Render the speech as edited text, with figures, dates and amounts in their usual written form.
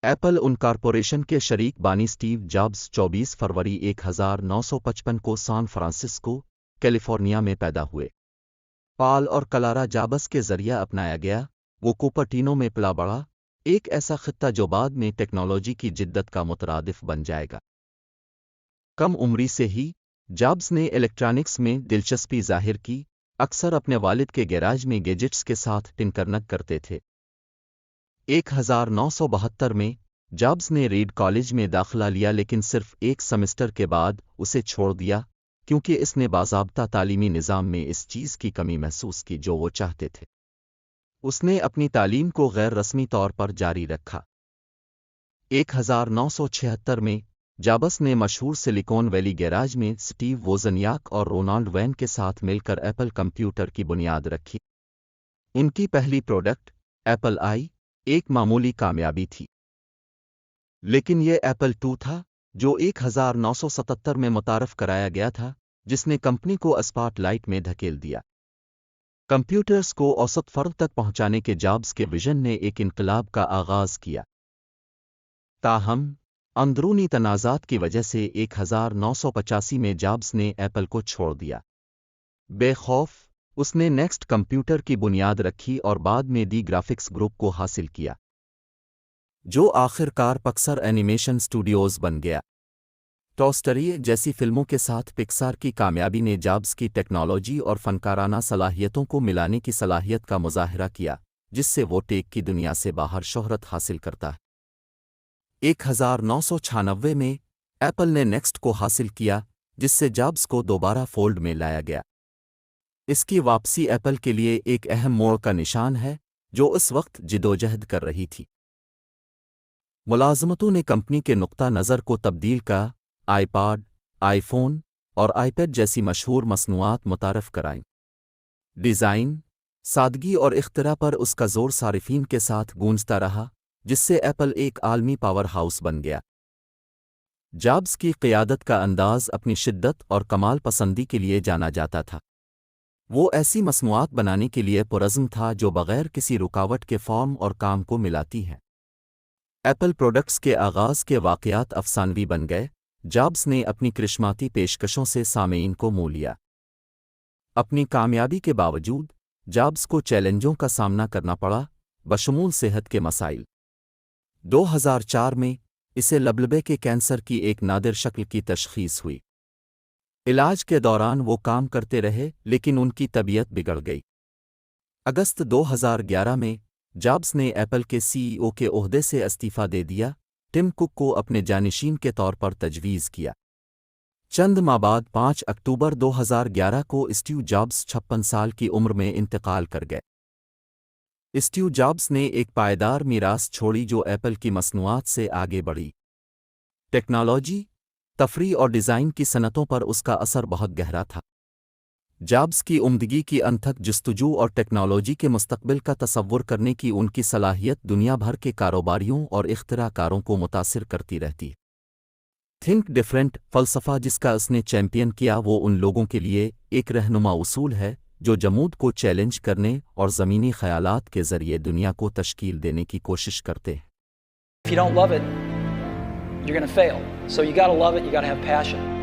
Apple ان corporation کے شریک بانی سٹیو جابز 24 فروری 1955 کو سان فرانسسکو، کیلیفورنیا میں پیدا ہوئے۔ پال اور کلارا جابز کے ذریعہ اپنایا گیا، وہ کوپرٹینو میں پلا بڑھا، ایک ایسا خطہ جو بعد میں ٹیکنالوجی کی جدت کا مترادف بن جائے گا۔ کم عمری سے ہی جابز نے الیکٹرانکس میں دلچسپی ظاہر کی، اکثر اپنے والد کے گیراج میں گیجٹس کے ساتھ ٹنکرنگ کرتے تھے۔ 1972 میں جابز نے ریڈ کالج میں داخلہ لیا لیکن صرف ایک سمسٹر کے بعد اسے چھوڑ دیا کیونکہ اس نے باضابطہ تعلیمی نظام میں اس چیز کی کمی محسوس کی جو وہ چاہتے تھے۔ اس نے اپنی تعلیم کو غیر رسمی طور پر جاری رکھا۔ 1976 میں جابز نے مشہور سلیکون ویلی گیراج میں سٹیو ووزنیاک اور رونالڈ وین کے ساتھ مل کر ایپل کمپیوٹر کی بنیاد رکھی۔ ان کی پہلی پروڈکٹ ایپل آئی ایک معمولی کامیابی تھی، لیکن یہ ایپل 2 تھا جو 1977 میں متعارف کرایا گیا تھا، جس نے کمپنی کو اسپاٹ لائٹ میں دھکیل دیا۔ کمپیوٹرز کو اوسط فرد تک پہنچانے کے جابز کے ویژن نے ایک انقلاب کا آغاز کیا۔ تاہم اندرونی تنازعات کی وجہ سے 1985 میں جابز نے ایپل کو چھوڑ دیا۔ بے خوف، اس نے نیکسٹ کمپیوٹر کی بنیاد رکھی اور بعد میں دی گرافکس گروپ کو حاصل کیا، جو آخر کار پکسر اینیمیشن اسٹوڈیوز بن گیا۔ ٹوئی اسٹوری جیسی فلموں کے ساتھ پکسار کی کامیابی نے جابز کی ٹیکنالوجی اور فنکارانہ صلاحیتوں کو ملانے کی صلاحیت کا مظاہرہ کیا، جس سے وہ ٹیک کی دنیا سے باہر شہرت حاصل کرتا ہے۔ 1996 میں ایپل نے نیکسٹ کو حاصل کیا، جس سے جابز کو دوبارہ فولڈ میں لایا گیا۔ اس کی واپسی ایپل کے لیے ایک اہم موڑ کا نشان ہے جو اس وقت جدوجہد کر رہی تھی۔ ملازمتوں نے کمپنی کے نقطہ نظر کو تبدیل کا، آئی پاڈ، آئی فون اور آئی پیڈ جیسی مشہور مصنوعات متعارف کرائیں۔ ڈیزائن، سادگی اور اختراع پر اس کا زور صارفین کے ساتھ گونجتا رہا، جس سے ایپل ایک عالمی پاور ہاؤس بن گیا۔ جابز کی قیادت کا انداز اپنی شدت اور کمال پسندی کے لیے جانا جاتا تھا۔ وہ ایسی مصنوعات بنانے کے لیے پرعزم تھا جو بغیر کسی رکاوٹ کے فارم اور کام کو ملاتی ہیں۔ ایپل پروڈکٹس کے آغاز کے واقعات افسانوی بن گئے۔ جابز نے اپنی کرشماتی پیشکشوں سے سامعین کو مو لیا۔ اپنی کامیابی کے باوجود جابز کو چیلنجوں کا سامنا کرنا پڑا، بشمول صحت کے مسائل۔ 2004 میں اسے لبلبے کے کینسر کی ایک نادر شکل کی تشخیص ہوئی۔ علاج کے دوران وہ کام کرتے رہے لیکن ان کی طبیعت بگڑ گئی۔ اگست 2011 میں جابز نے ایپل کے CEO کے عہدے سے استعفیٰ دے دیا، ٹم کک کو اپنے جانشین کے طور پر تجویز کیا۔ چند ماہ بعد 5 اکتوبر 2011 کو اسٹیو جابز 56 سال کی عمر میں انتقال کر گئے۔ اسٹیو جابز نے ایک پائیدار میراث چھوڑی جو ایپل کی مصنوعات سے آگے بڑھی۔ ٹیکنالوجی، تفریح اور ڈیزائن کی صنعتوں پر اس کا اثر بہت گہرا تھا۔ جابز کی عمدگی کی انتھک جستجو اور ٹیکنالوجی کے مستقبل کا تصور کرنے کی ان کی صلاحیت دنیا بھر کے کاروباریوں اور اختراع کاروں کو متاثر کرتی رہتی ہے۔ تھنک ڈفرنٹ فلسفہ جس کا اس نے چیمپئن کیا وہ ان لوگوں کے لیے ایک رہنما اصول ہے جو جمود کو چیلنج کرنے اور زمینی خیالات کے ذریعے دنیا کو تشکیل دینے کی کوشش کرتے ہیں۔ If you don't love it, you're going to fail. So you got to love it, you got to have passion.